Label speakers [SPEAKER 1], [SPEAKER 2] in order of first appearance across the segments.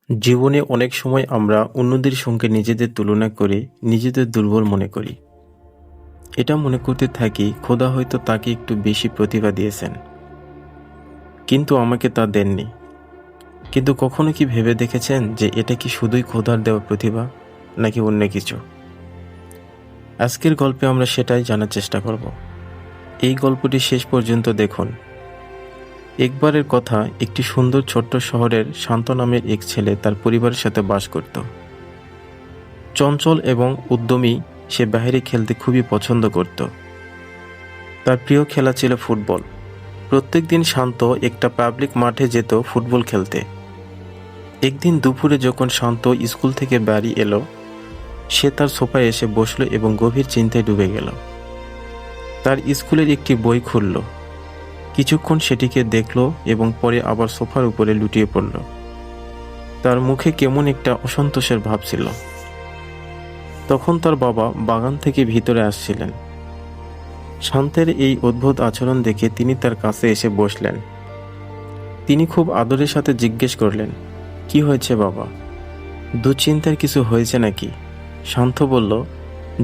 [SPEAKER 1] জীবনে অনেক সময় আমরা অন্যদের সঙ্গে নিজেদের তুলনা করে নিজেদের দুর্বল মনে করি। এটা মনে করতে থাকি খোদা হয়তো তাকে একটু বেশি প্রতিভা দিয়েছেন, কিন্তু আমাকে তা দেননি। কিন্তু কখনো কি ভেবে দেখেছেন যে এটা কি শুধুই খোদার দেওয়া প্রতিভা, নাকি অন্য কিছু? আজকের গল্পে আমরা সেটাই জানার চেষ্টা করব। এই গল্পটি শেষ পর্যন্ত দেখুন। একবারের কথা, একটি সুন্দর ছোট্ট শহরের শান্ত নামের এক ছেলে তার পরিবারের সাথে বাস করত। চঞ্চল এবং উদ্যমী, সে বাইরে খেলতে খুবই পছন্দ করত। তার প্রিয় খেলা ছিল ফুটবল। প্রত্যেকদিন শান্ত একটা পাবলিক মাঠে যেত ফুটবল খেলতে। একদিন দুপুরে যখন শান্ত স্কুল থেকে বাড়ি এলো, সে তার সোফায় এসে বসল এবং গভীর চিন্তায় ডুবে গেল। তার স্কুলের একটি বই খুলল, কিছুক্ষণ সেটিকে দেখল এবং পরে আবার সোফার উপরে লুটিয়ে পড়ল। তার মুখে কেমন একটা অসন্তোষের ভাব ছিল। তখন তার বাবা বাগান থেকে ভিতরে আসছিলেন। শান্তের এই অদ্ভুত আচরণ দেখে তিনি তার কাছে এসে বসলেন। তিনি খুব আদরের সাথে জিজ্ঞেস করলেন, কি হয়েছে বাবা? দুশ্চিন্তার কিছু হয়েছে নাকি? শান্ত বলল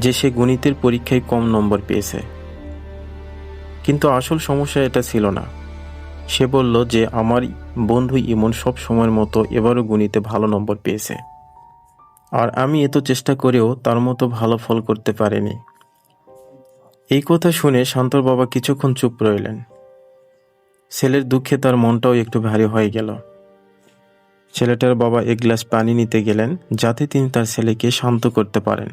[SPEAKER 1] যে সে গণিতের পরীক্ষায় কম নম্বর পেয়েছে। কিন্তু আসল সমস্যা এটা ছিল না। সে বলল যে আমার বন্ধু ইমন সব সময়ের মতো এবারও গণিতে ভালো নম্বর পেয়েছে, আর আমি এত চেষ্টা করেও তার মতো ভালো ফল করতে পারিনি। এই কথা শুনে শান্তর বাবা কিছুক্ষণ চুপ রইলেন। ছেলের দুঃখে তার মনটাও একটু ভারী হয়ে গেল। ছেলেটার বাবা এক গ্লাস পানি নিতে গেলেন, যাতে তিনি তার ছেলেকে শান্ত করতে পারেন।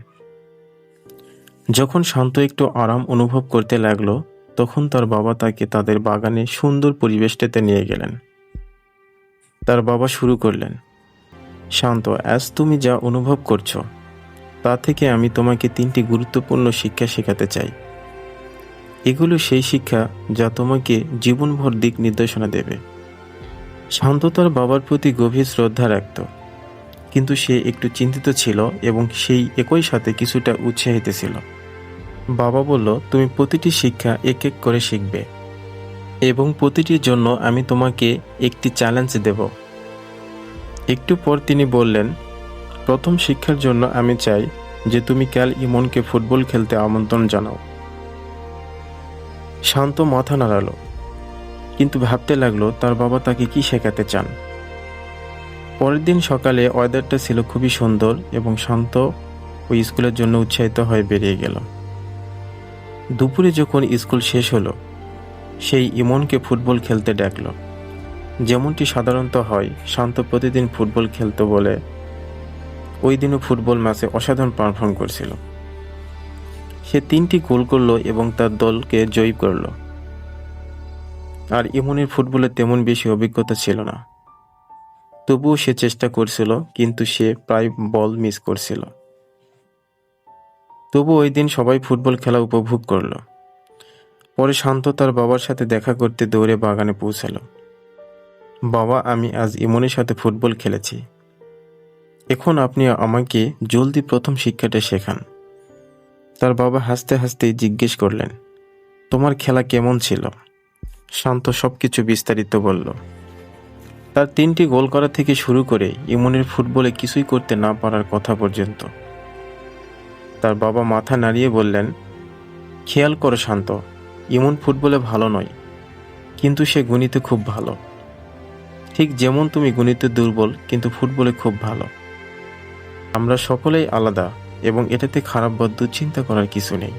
[SPEAKER 1] যখন শান্ত একটু আরাম অনুভব করতে লাগলো, তখন তার বাবা তাকে তাদের বাগানে সুন্দর পরিবেশটাতে নিয়ে গেলেন। তার বাবা শুরু করলেন, শান্ত, আজ তুমি যা অনুভব করছো তা থেকে আমি তোমাকে 3টি গুরুত্বপূর্ণ শিক্ষা শেখাতে চাই। এগুলো সেই শিক্ষা যা তোমাকে জীবনভর দিক নির্দেশনা দেবে। শান্ত তার বাবার প্রতি গভীর শ্রদ্ধা রাখত, কিন্তু সে একটু চিন্তিত ছিল এবং সেই একই সাথে কিছুটা উৎসাহিত ছিল। বাবা বলল, তুমি প্রতিটি শিক্ষা এক এক করে শিখবে এবং প্রতিটির জন্য আমি তোমাকে একটি চ্যালেঞ্জ দেব। একটু পর তিনি বললেন, প্রথম শিক্ষার জন্য আমি চাই যে তুমি কাল ইমনকে ফুটবল খেলতে আমন্ত্রণ জানাও। শান্ত মাথা নাড়ালো, কিন্তু ভাবতে লাগলো তার বাবা তাকে কি শেখাতে চান। পরের দিন সকালে ওয়েদারটা ছিল খুবই সুন্দর এবং শান্ত ওই স্কুলের জন্য উৎসাহিত হয়ে বেরিয়ে গেল। দুপুরে যখন স্কুল শেষ হলো, সেই ইমনকে ফুটবল খেলতে ডাকল। যেমনটি সাধারণত হয়, শান্ত প্রতিদিন ফুটবল খেলতো বলে ওই দিনও ফুটবল ম্যাচে অসাধারণ পারফর্ম করছিল। সে 3টি গোল করলো এবং তার দলকে জয়ী করল। আর ইমনের ফুটবলে তেমন বেশি অভিজ্ঞতা ছিল না, তবুও সে চেষ্টা করছিল, কিন্তু সে প্রায় বল মিস করছিল। তবু ওই দিন সবাই ফুটবল খেলা উপভোগ করল। পরে শান্ত তার বাবার সাথে দেখা করতে দৌড়ে বাগানে পৌঁছালো। বাবা, আমি আজ ইমনের সাথে ফুটবল খেলেছি। এখন আপনি আমাকে জলদি প্রথম শিক্ষাটা শেখান। তার বাবা হাসতে হাসতে জিজ্ঞেস করলেন, তোমার খেলা কেমন ছিল? শান্ত সবকিছু বিস্তারিত বলল। তার 3টি গোল করা থেকে শুরু করে ইমনের ফুটবলে কিছুই করতে না পারার কথা পর্যন্ত। তার বাবা মাথা নাড়িয়ে বললেন, খেয়াল করো শান্ত, ইমন ফুটবলে ভালো নয়, কিন্তু সে গণিতে খুব ভালো। ঠিক যেমন তুমি গণিতে দুর্বল, কিন্তু ফুটবলে খুব ভালো। আমরা সকলেই আলাদা এবং এটাতে খারাপ বা দুশ্চিন্তা করার কিছু নেই।